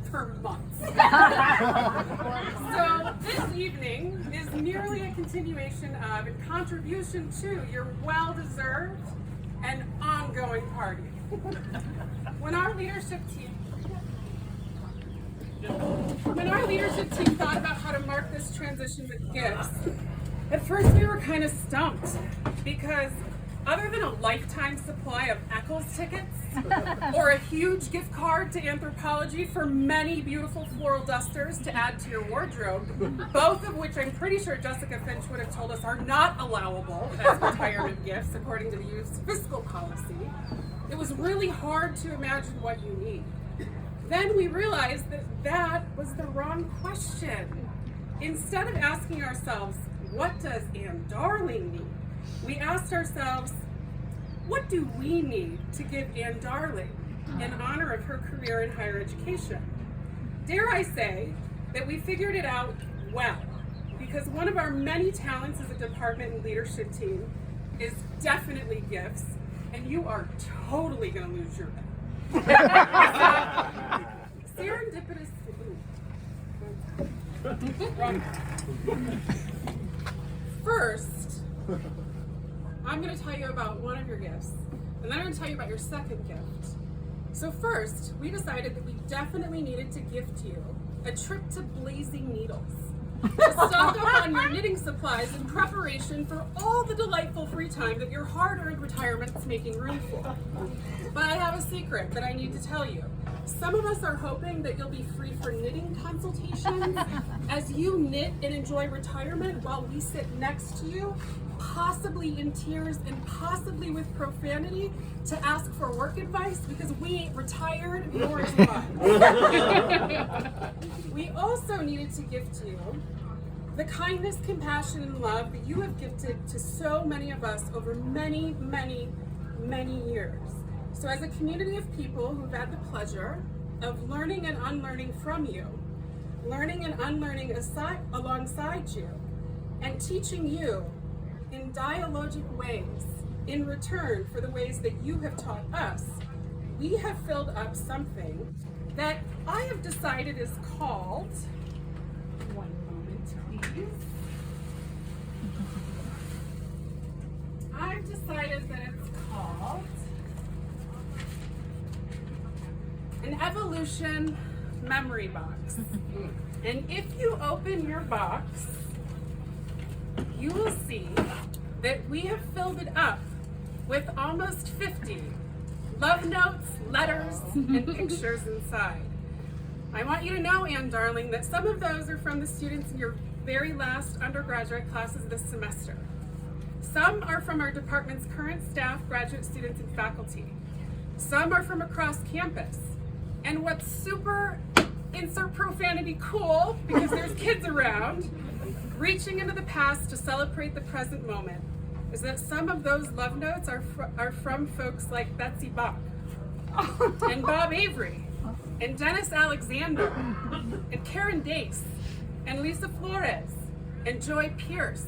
for months. So this evening is merely a continuation of and contribution to your well-deserved and ongoing party. When our leadership team thought about how to mark this transition with gifts, at first we were kind of stumped because other than a lifetime supply of Eccles tickets or a huge gift card to Anthropologie for many beautiful floral dusters to add to your wardrobe, both of which I'm pretty sure Jessica Finch would have told us are not allowable as retirement gifts according to the U's fiscal policy, it was really hard to imagine what you need. Then we realized that that was the wrong question. Instead of asking ourselves, what does Anne Darling need? We asked ourselves, what do we need to give Anne Darling in honor of her career in higher education? Dare I say that we figured it out well, because one of our many talents as a department and leadership team is definitely gifts, and you are totally going to lose your bet. Serendipitous. Wrong. First, I'm going to tell you about one of your gifts, and then I'm going to tell you about your second gift. So first, we decided that we definitely needed to gift you a trip to Blazing Needles to stock up on your knitting supplies in preparation for all the delightful free time that your hard-earned retirement's making room for. But I have a secret that I need to tell you. Some of us are hoping that you'll be free for knitting consultations as you knit and enjoy retirement while we sit next to you, possibly in tears and possibly with profanity, to ask for work advice because we ain't retired, nor is mine. We also needed to gift you the kindness, compassion, and love that you have gifted to so many of us over many, many, many years. So as a community of people who've had the pleasure of learning and unlearning from you, learning and unlearning alongside you, and teaching you in dialogic ways in return for the ways that you have taught us, we have filled up something that I have decided is called, one moment please, I've decided that it's called an Evolution Memory Box. And if you open your box, you will see that we have filled it up with almost 50 love notes, letters, and pictures inside. I want you to know, Anne Darling, that some of those are from the students in your very last undergraduate classes this semester. Some are from our department's current staff, graduate students, and faculty. Some are from across campus. And what's super, insert profanity, cool, because there's kids around, reaching into the past to celebrate the present moment, is that some of those love notes are from folks like Betsy Bach, and Bob Avery, and Dennis Alexander, and Karen Dace, and Lisa Flores, and Joy Pierce,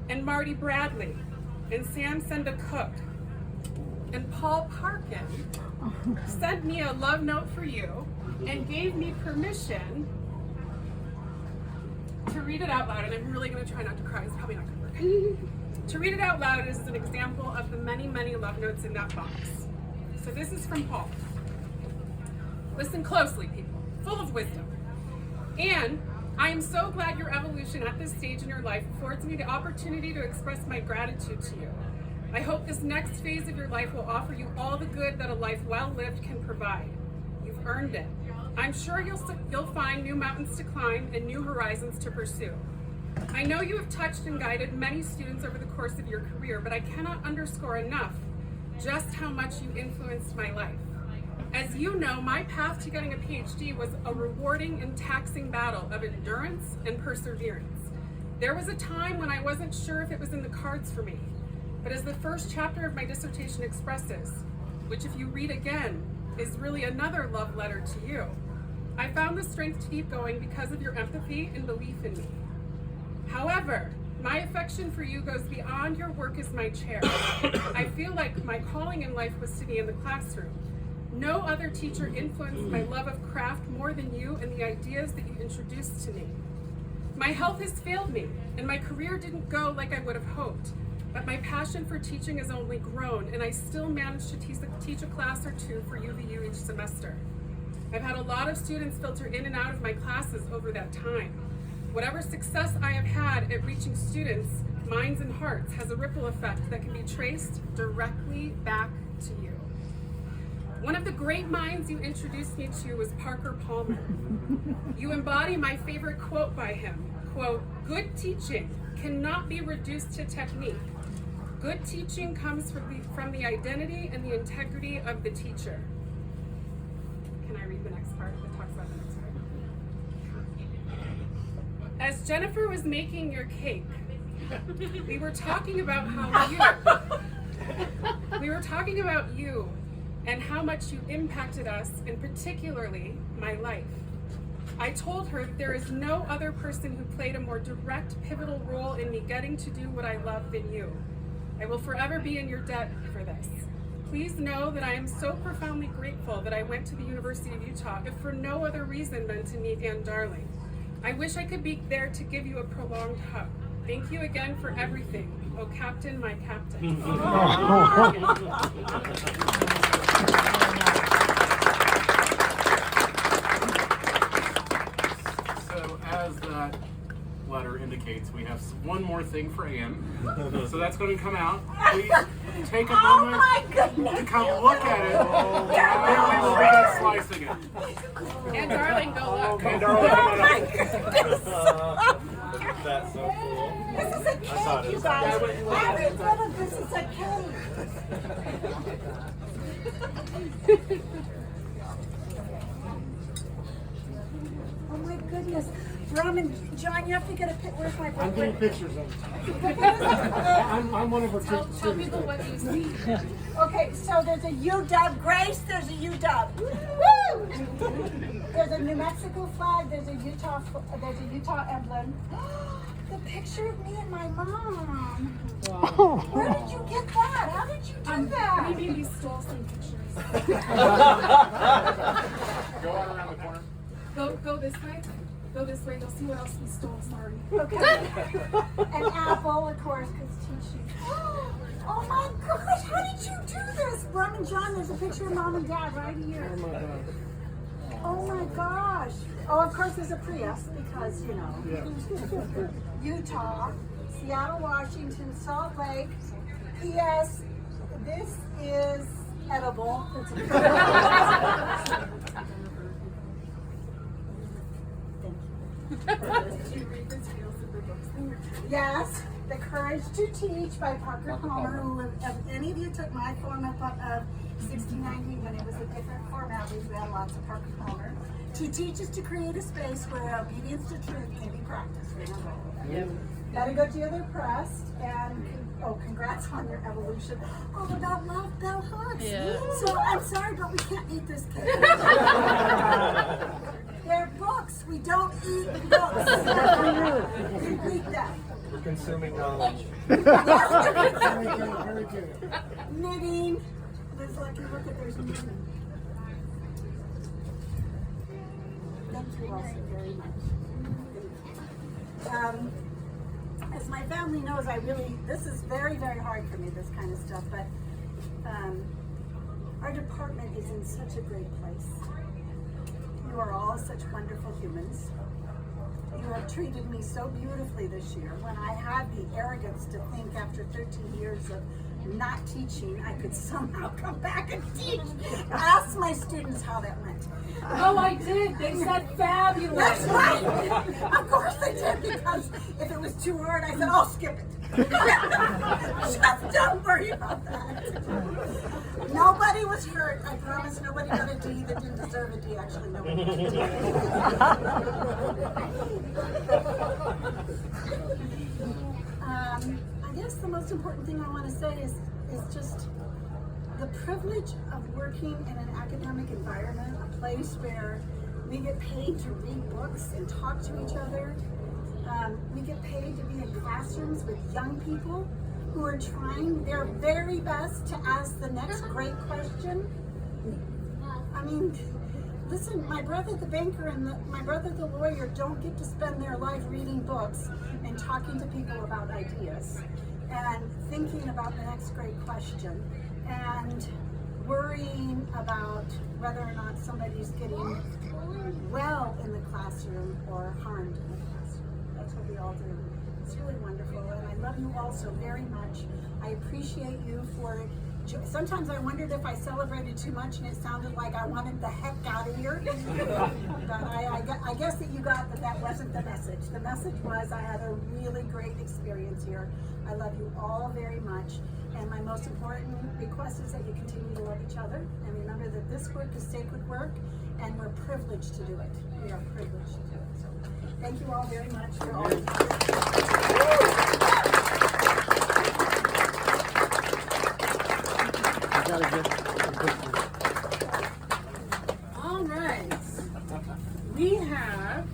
and Marty Bradley, and Sam Senda Cook, and Paul Parkin sent me a love note for you and gave me permission to read it out loud, and I'm really going to try not to cry. It's probably not going to work. To read it out loud is an example of the many, many love notes in that box. So this is from Paul. Listen closely, people. Full of wisdom. Anne, I am so glad your evolution at this stage in your life affords me the opportunity to express my gratitude to you. I hope this next phase of your life will offer you all the good that a life well lived can provide. You've earned it. I'm sure you'll find new mountains to climb and new horizons to pursue. I know you have touched and guided many students over the course of your career, but I cannot underscore enough just how much you influenced my life. As you know, my path to getting a PhD was a rewarding and taxing battle of endurance and perseverance. There was a time when I wasn't sure if it was in the cards for me, but as the first chapter of my dissertation expresses, which if you read again, is really another love letter to you, I found the strength to keep going because of your empathy and belief in me. However, my affection for you goes beyond your work as my chair. I feel like my calling in life was to be in the classroom. No other teacher influenced my love of craft more than you and the ideas that you introduced to me. My health has failed me, and my career didn't go like I would have hoped, but my passion for teaching has only grown, and I still manage to teach a class or two for UVU each semester. I've had a lot of students filter in and out of my classes over that time. Whatever success I have had at reaching students' minds and hearts has a ripple effect that can be traced directly back to you. One of the great minds you introduced me to was Parker Palmer. You embody my favorite quote by him, quote, "Good teaching cannot be reduced to technique. Good teaching comes from the identity and the integrity of the teacher." Can I read the next part that talks about the next part? As Jennifer was making your cake, we were talking about you and how much you impacted us, and particularly my life. I told her that there is no other person who played a more direct, pivotal role in me getting to do what I love than you. I will forever be in your debt for this. Please know that I am so profoundly grateful that I went to the University of Utah, if for no other reason than to meet Anne Darling. I wish I could be there to give you a prolonged hug. Thank you again for everything. Oh, Captain, my Captain. So as that letter indicates, we have one more thing for Anne. So that's going to come out. Please take a moment to come look at it, and then we will begin slicing it. Anne Darling, go look. Anne Darling, come on up. That's so cool. This is a cake, you guys. Every bit of this is a cake. Oh my goodness. Roman, John, you have to get a pic. Where's my book? I'm getting pictures of it. I'm one of her Tell students. people what you see. Okay, so there's a UW. Grace, there's a UW. Woo! There's a New Mexico flag. There's a Utah emblem. The picture of me and my mom. Wow. Where did you get that? How did you do that? Maybe we stole some pictures. Go on around the corner. Go this way. Go this way. You'll see what else we stole. Sorry. Okay. An apple, of course, because teaching. Oh my gosh, how did you do this? Mom and John, there's a picture of Mom and Dad right here. Oh my God. Oh my gosh. Oh, of course there's a Prius because, you know. Yeah. Utah, Seattle, Washington, Salt Lake. P.S. This is edible. Yes, The Courage to Teach by Parker Palmer. Who, if any of you took my format of 1690 when it was a different format, we had lots of Parker Palmer. To teach is to create a space where obedience to truth can be practiced. Yep. Gotta go to the press and congrats on your evolution. Oh, about love, bell hooks. Yeah. So I'm sorry, but we can't eat this cake. They're books. We don't eat books. Complete that. We're consuming knowledge. Very Very good. Knitting. There's like, look at there's knitting. Thank you all so very much. As my family knows, this is very, very hard for me, this kind of stuff, but our department is in such a great place. You are all such wonderful humans. You have treated me so beautifully this year. When I had the arrogance to think after 13 years of not teaching, I could somehow come back and teach. Ask my students how that went. Oh, I did. They said fabulous. That's right. Of course they did, because if it was too hard, I said, I'll skip it. Just don't worry about that. Nobody was hurt. I promise nobody got a D that didn't deserve a D. Actually, nobody got a D. I guess the most important thing I want to say is just the privilege of working in an academic environment, a place where we get paid to read books and talk to each other. We get paid to be in classrooms with young people who are trying their very best to ask the next great question. I mean, listen, my brother the banker and my brother the lawyer don't get to spend their life reading books and talking to people about ideas and thinking about the next great question and worrying about whether or not somebody's getting well in the classroom or harmed in the classroom. That's what we all do. It's really wonderful, and I love you all so very much. I appreciate you for. Sometimes I wondered if I celebrated too much and it sounded like I wanted the heck out of here. But I guess that you got that that wasn't the message. The message was I had a really great experience here. I love you all very much. And my most important request is that you continue to love each other. And remember that this work is sacred work and we're privileged to do it. We are privileged to do it. So thank you all very much for all the All right. We have